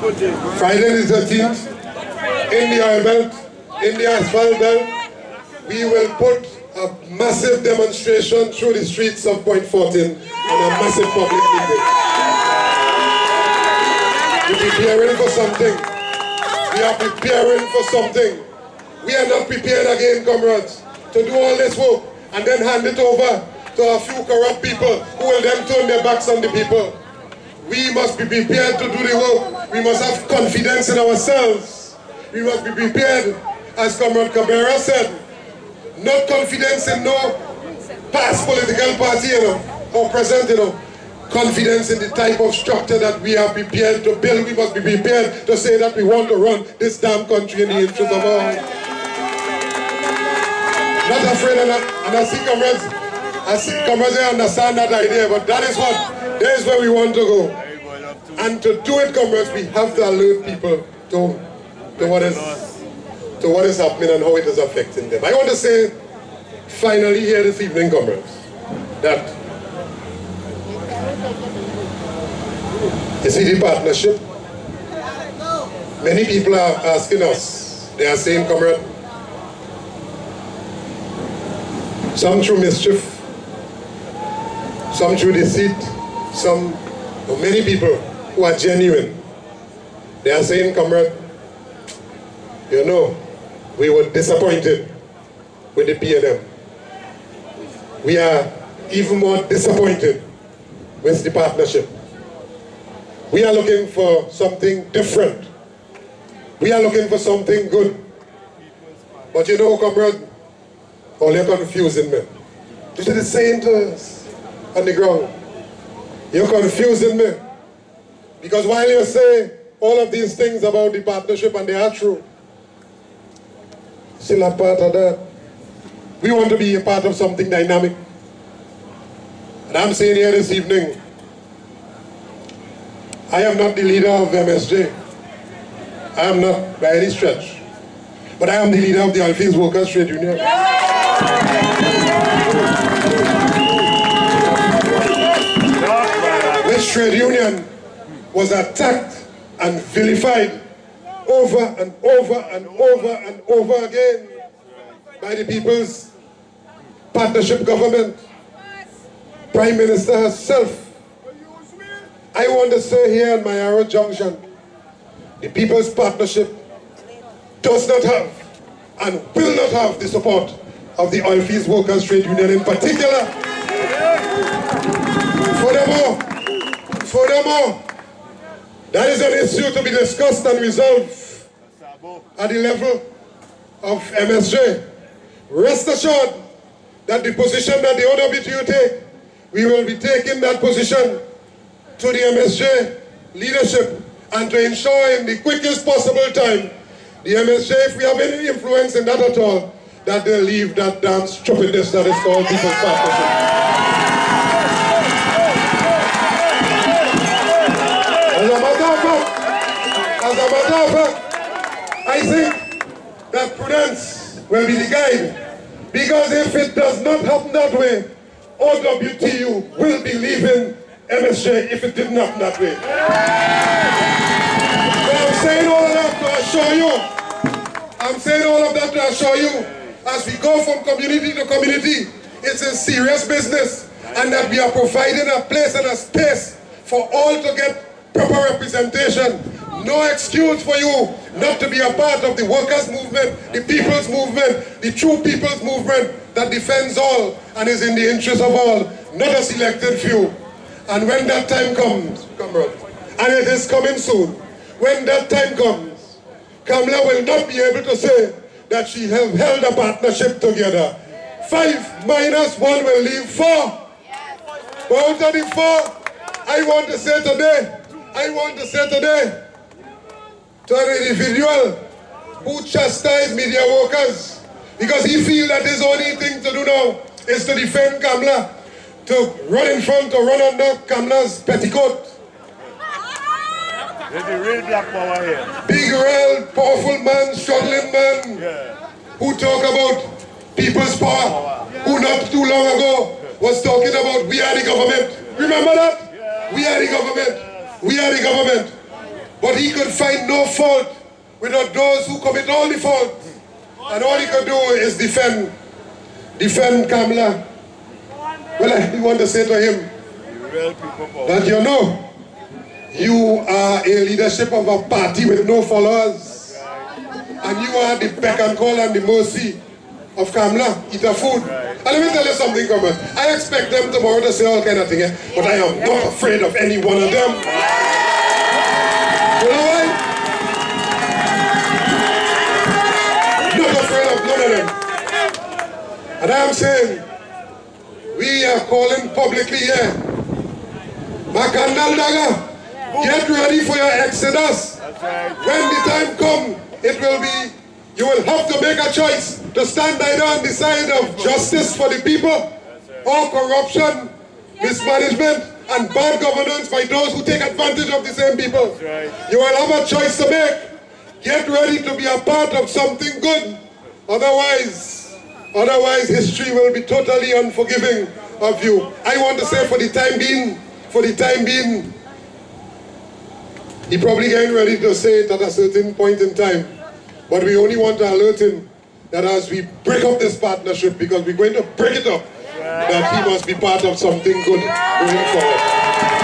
Friday the 13th, in the oil belt, in the asphalt belt, we will put a massive demonstration through the streets of Point Fortin and a massive public meeting. We're preparing for something. We are preparing for something. We are not prepared again, comrades, to do all this work and then hand it over to a few corrupt people who will then turn their backs on the people. We must be prepared to do the work. We must have confidence in ourselves. We must be prepared, as Comrade Cabrera said, not confidence in no past political party, or present, confidence in the type of structure that we are prepared to build. We must be prepared to say that we want to run this damn country in the interest of all. Not afraid of that, and I see comrades understand that idea, but that is where we want to go. And to do it, comrades, we have to alert people to what is happening and how it is affecting them. I want to say, finally here this evening, comrades, that you see the partnership, many people are asking us, they are saying, comrade, some through mischief, some through deceit, many people who are genuine, they are saying, comrade, we were disappointed with the PNM. We are even more disappointed with the partnership. We are looking for something different. We are looking for something good. But comrade, all you're confusing me. This is the saying to us on the ground. You're confusing me. Because while you say all of these things about the partnership, and they are true, still a part of that. We want to be a part of something dynamic. And I'm saying here this evening, I am not the leader of MSJ. I am not by any stretch. But I am the leader of the Oilfields Workers Trade Union. This trade union was attacked and vilified over and over and over and over again by the People's Partnership Government, Prime Minister herself. I want to say here in Mayaro Junction, the People's Partnership does not have and will not have the support of the Oilfields Workers Trade Union in particular. Furthermore, that is an issue to be discussed and resolved at the level of MSJ. Rest assured that the position that the OWTU take, we will be taking that position to the MSJ leadership, and to ensure in the quickest possible time, the MSJ, if we have any influence in that at all, that they leave that damn stupidness that is called People's Partnership. As a matter of fact, I think that prudence will be the guide, because if it does not happen that way, OWTU will be leaving MSJ if it didn't happen that way. So I'm saying all of that to assure you, as we go from community to community, it's a serious business, and that we are providing a place and a space for all to get proper representation. No excuse for you not to be a part of the workers' movement, the people's movement, the true people's movement that defends all and is in the interest of all, not a selected few. And when that time comes, comrade, and it is coming soon, when that time comes, Kamla will not be able to say that she has held a partnership together. 5 minus 1 will leave 4. But out of the 4, I want to say today, to an individual who chastised media workers, because he feels that his only thing to do now is to defend Kamla, to run in front or run under Kamla's petticoat. There's the real black power here. Big, real, powerful man, struggling man, who talk about people's power, who not too long ago was talking about we are the government. Remember that? We are the government. We are the government. But he could find no fault with those who commit all the fault. And all he could do is defend Kamla. Well, I want to say to him that you are a leadership of a party with no followers. And you are the beck and call and the mercy of Kamla. Eat a food. And let me tell you something, comrades. I expect them tomorrow to say all kind of things, but I am not afraid of any one of them. You know why? Not afraid of none of them. And I am saying, we are calling publicly here, Makandal Daga, get ready for your exodus. When the time comes, it will be, you will have to make a choice to stand either on the side of justice for the people or corruption, mismanagement, and bad governance by those who take advantage of the same people. You will have a choice to make. Get ready to be a part of something good. Otherwise history will be totally unforgiving of you. I want to say for the time being, he probably getting ready to say it at a certain point in time. But we only want to alert him that as we break up this partnership, because we're going to break it up, that he must be part of something good going forward.